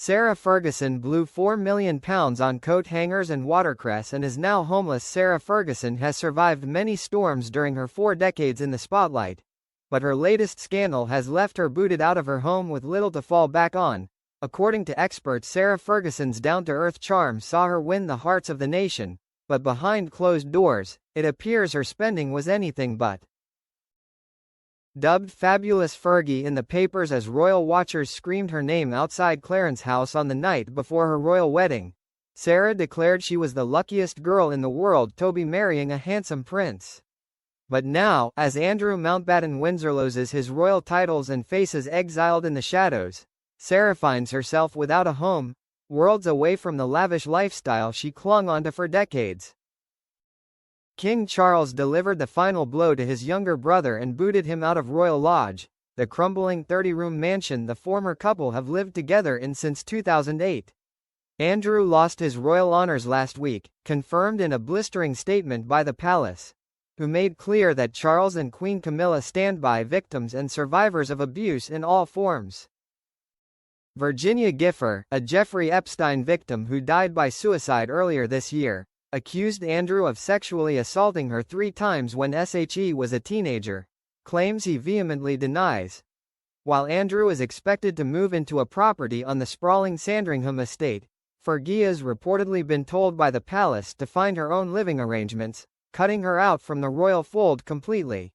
Sarah Ferguson blew £4 million on coat hangers and watercress and is now homeless. Sarah Ferguson has survived many storms during her 4 decades in the spotlight, but her latest scandal has left her booted out of her home with little to fall back on. According to experts, Sarah Ferguson's down-to-earth charm saw her win the hearts of the nation, but behind closed doors, it appears her spending was anything but. Dubbed Fabulous Fergie in the papers as royal watchers screamed her name outside Clarence's house on the night before her royal wedding, Sarah declared she was the luckiest girl in the world to be marrying a handsome prince. But now, as Andrew Mountbatten Windsor loses his royal titles and faces exiled in the shadows, Sarah finds herself without a home, worlds away from the lavish lifestyle she clung onto for decades. King Charles delivered the final blow to his younger brother and booted him out of Royal Lodge, the crumbling 30-room mansion the former couple have lived together in since 2008. Andrew lost his royal honors last week, confirmed in a blistering statement by the palace, who made clear that Charles and Queen Camilla stand by victims and survivors of abuse in all forms. Virginia Gifford, a Jeffrey Epstein victim who died by suicide earlier this year, accused Andrew of sexually assaulting her 3 times when she was a teenager, claims he vehemently denies. While Andrew is expected to move into a property on the sprawling Sandringham estate, Fergie has reportedly been told by the palace to find her own living arrangements, cutting her out from the royal fold completely.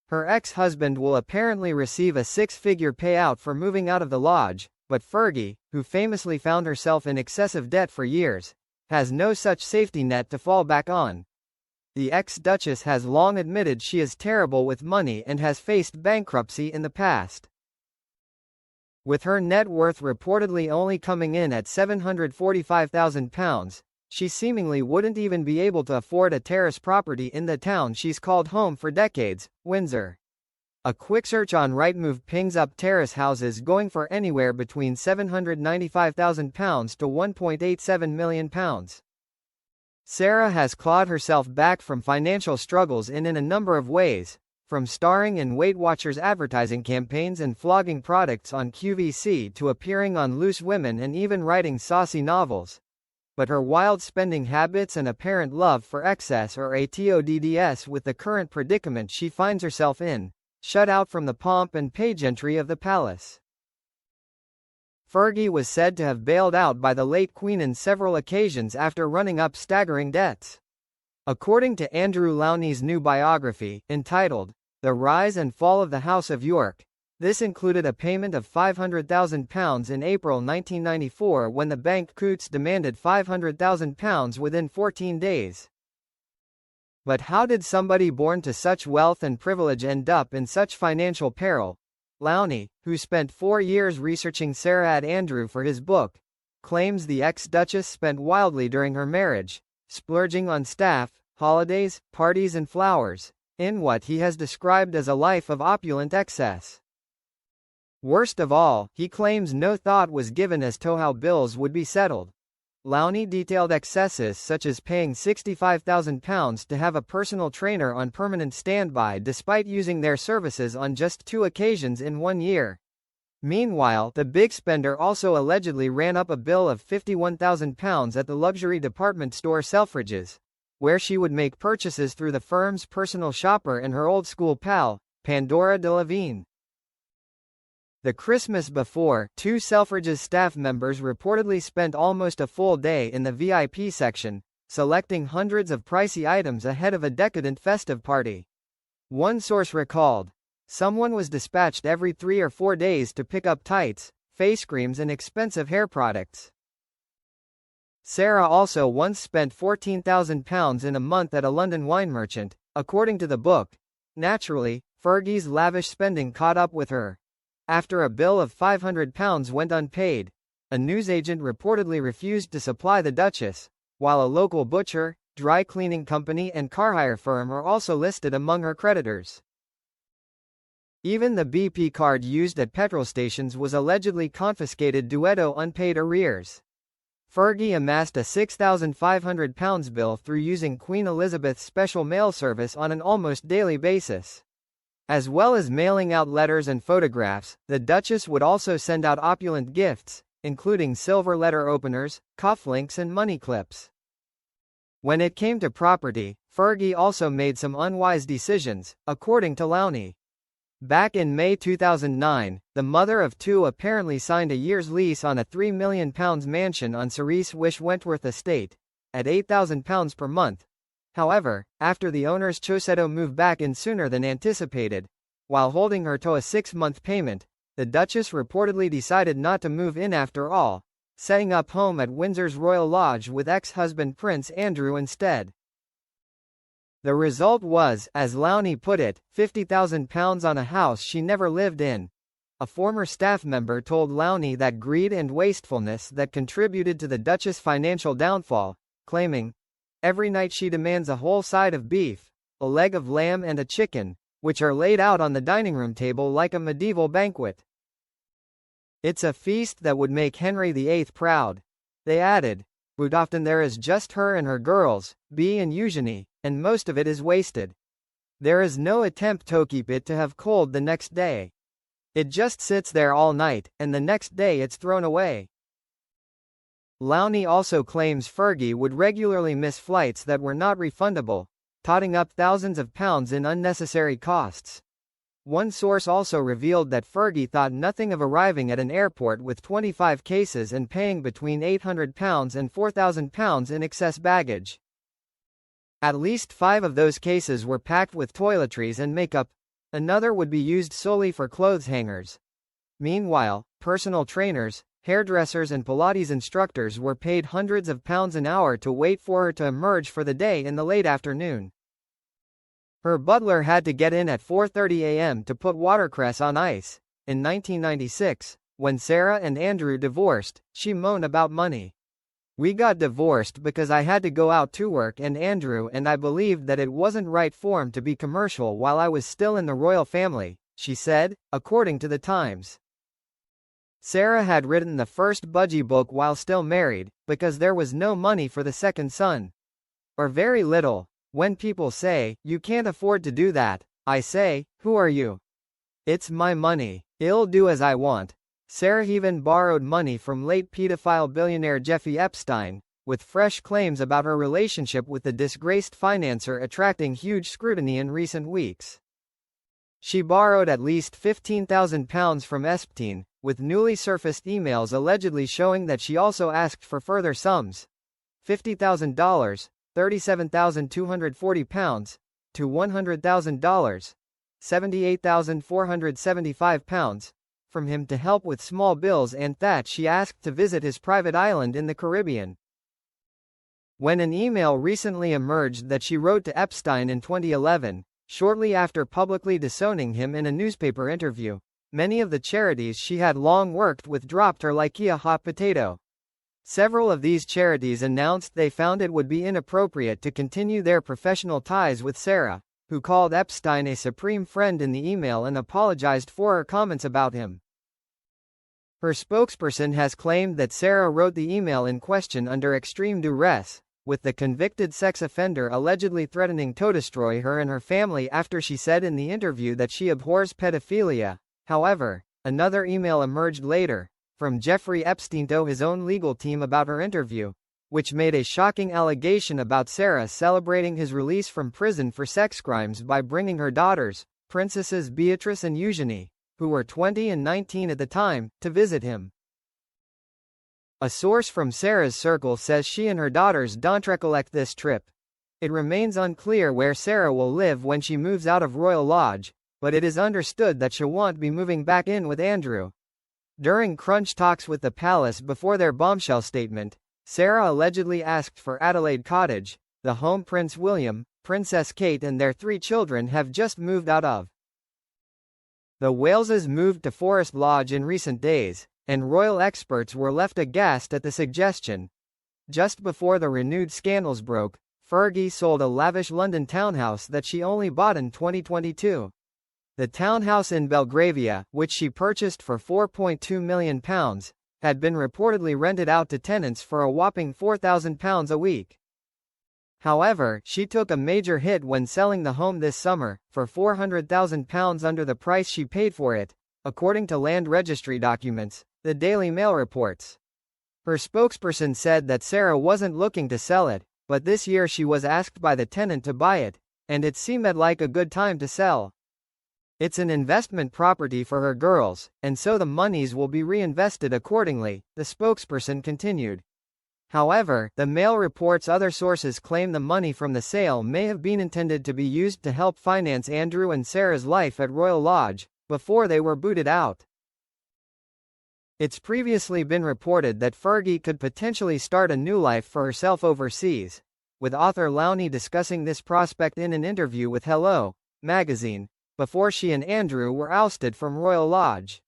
Her ex-husband will apparently receive a 6-figure payout for moving out of the lodge, but Fergie, who famously found herself in excessive debt for years, has no such safety net to fall back on. The ex-duchess has long admitted she is terrible with money and has faced bankruptcy in the past. With her net worth reportedly only coming in at £745,000, she seemingly wouldn't even be able to afford a terrace property in the town she's called home for decades, Windsor. A quick search on Rightmove pings up terrace houses going for anywhere between £795,000 to £1.87 million. Sarah has clawed herself back from financial struggles in a number of ways, from starring in Weight Watchers advertising campaigns and flogging products on QVC to appearing on Loose Women and even writing saucy novels. But her wild spending habits and apparent love for excess are ATODDS with the current predicament she finds herself in, shut out from the pomp and pageantry of the palace. Fergie was said to have bailed out by the late Queen on several occasions after running up staggering debts. According to Andrew Lowney's new biography, entitled The Rise and Fall of the House of York, this included a payment of £500,000 in April 1994 when the bank Coots demanded £500,000 within 14 days. But how did somebody born to such wealth and privilege end up in such financial peril? Lowney, who spent 4 years researching Sarah and Andrew for his book, claims the ex-duchess spent wildly during her marriage, splurging on staff, holidays, parties and flowers, in what he has described as a life of opulent excess. Worst of all, he claims no thought was given as to how bills would be settled. Lowney detailed excesses such as paying £65,000 to have a personal trainer on permanent standby despite using their services on just 2 occasions in 1 year. Meanwhile, the big spender also allegedly ran up a bill of £51,000 at the luxury department store Selfridges, where she would make purchases through the firm's personal shopper and her old-school pal, Pandora Delevingne. The Christmas before, 2 Selfridges staff members reportedly spent almost a full day in the VIP section, selecting hundreds of pricey items ahead of a decadent festive party. One source recalled, someone was dispatched every 3 or 4 days to pick up tights, face creams and expensive hair products. Sarah also once spent £14,000 in a month at a London wine merchant, according to the book. Naturally, Fergie's lavish spending caught up with her. After a bill of £500 went unpaid, a newsagent reportedly refused to supply the Duchess, while a local butcher, dry cleaning company and car hire firm are also listed among her creditors. Even the BP card used at petrol stations was allegedly confiscated due to unpaid arrears. Fergie amassed a £6,500 bill through using Queen Elizabeth's special mail service on an almost daily basis. As well as mailing out letters and photographs, the Duchess would also send out opulent gifts, including silver letter openers, cufflinks and money clips. When it came to property, Fergie also made some unwise decisions, according to Lowney. Back in May 2009, the mother of two apparently signed a year's lease on a £3 million mansion on Cerise Wish Wentworth estate, at £8,000 per month. However, after the owners chose to move back in sooner than anticipated, while holding her to a 6-month payment, the Duchess reportedly decided not to move in after all, setting up home at Windsor's Royal Lodge with ex-husband Prince Andrew instead. The result was, as Lowney put it, £50,000 on a house she never lived in. A former staff member told Lowney that greed and wastefulness that contributed to the Duchess' financial downfall, claiming, "Every night she demands a whole side of beef, a leg of lamb and a chicken, which are laid out on the dining room table like a medieval banquet. It's a feast that would make Henry VIII proud." They added, "But often there is just her and her girls, Bea and Eugenie, and most of it is wasted. There is no attempt to keep it to have cold the next day. It just sits there all night, and the next day it's thrown away." Lowney also claims Fergie would regularly miss flights that were not refundable, totting up thousands of pounds in unnecessary costs. One source also revealed that Fergie thought nothing of arriving at an airport with 25 cases and paying between £800 and £4,000 in excess baggage. At least 5 of those cases were packed with toiletries and makeup. Another would be used solely for clothes hangers. Meanwhile, personal trainers, hairdressers and Pilates instructors were paid hundreds of pounds an hour to wait for her to emerge for the day in the late afternoon. Her butler had to get in at 4:30 a.m. to put watercress on ice. In 1996, when Sarah and Andrew divorced, she moaned about money. "We got divorced because I had to go out to work and Andrew and I believed that it wasn't right form to be commercial while I was still in the royal family," she said, according to The Times. Sarah had written the first budgie book while still married, because there was no money for the second son. Or very little. "When people say, you can't afford to do that, I say, who are you? It's my money. I'll do as I want." Sarah even borrowed money from late pedophile billionaire Jeffrey Epstein, with fresh claims about her relationship with the disgraced financier attracting huge scrutiny in recent weeks. She borrowed at least £15,000 from Epstein, with newly surfaced emails allegedly showing that she also asked for further sums. $50,000, £37,240, to $100,000, £78,475, from him to help with small bills, and that she asked to visit his private island in the Caribbean. When an email recently emerged that she wrote to Epstein in 2011, shortly after publicly disowning him in a newspaper interview, many of the charities she had long worked with dropped her like a hot potato. Several of these charities announced they found it would be inappropriate to continue their professional ties with Sarah, who called Epstein a supreme friend in the email and apologized for her comments about him. Her spokesperson has claimed that Sarah wrote the email in question under extreme duress, with the convicted sex offender allegedly threatening to destroy her and her family after she said in the interview that she abhors pedophilia. However, another email emerged later, from Jeffrey Epstein to his own legal team about her interview, which made a shocking allegation about Sarah celebrating his release from prison for sex crimes by bringing her daughters, Princesses Beatrice and Eugenie, who were 20 and 19 at the time, to visit him. A source from Sarah's circle says she and her daughters don't recollect this trip. It remains unclear where Sarah will live when she moves out of Royal Lodge, but it is understood that she won't be moving back in with Andrew. During crunch talks with the palace before their bombshell statement, Sarah allegedly asked for Adelaide Cottage, the home Prince William, Princess Kate and their 3 children have just moved out of. The Waleses moved to Forest Lodge in recent days, and royal experts were left aghast at the suggestion. Just before the renewed scandals broke, Fergie sold a lavish London townhouse that she only bought in 2022. The townhouse in Belgravia, which she purchased for £4.2 million, had been reportedly rented out to tenants for a whopping £4,000 a week. However, she took a major hit when selling the home this summer, for £400,000 under the price she paid for it, according to land registry documents, the Daily Mail reports. Her spokesperson said that Sarah wasn't looking to sell it, but this year she was asked by the tenant to buy it, and it seemed like a good time to sell. It's an investment property for her girls, and so the monies will be reinvested accordingly, the spokesperson continued. However, the Mail reports other sources claim the money from the sale may have been intended to be used to help finance Andrew and Sarah's life at Royal Lodge, before they were booted out. It's previously been reported that Fergie could potentially start a new life for herself overseas, with author Lowney discussing this prospect in an interview with Hello magazine, before she and Andrew were ousted from Royal Lodge.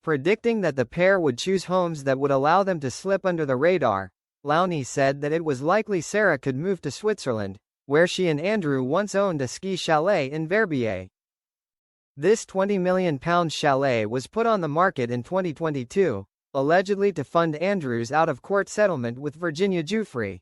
Predicting that the pair would choose homes that would allow them to slip under the radar, Lowney said that it was likely Sarah could move to Switzerland, where she and Andrew once owned a ski chalet in Verbier. This £20 million chalet was put on the market in 2022, allegedly to fund Andrew's out-of-court settlement with Virginia Giuffre.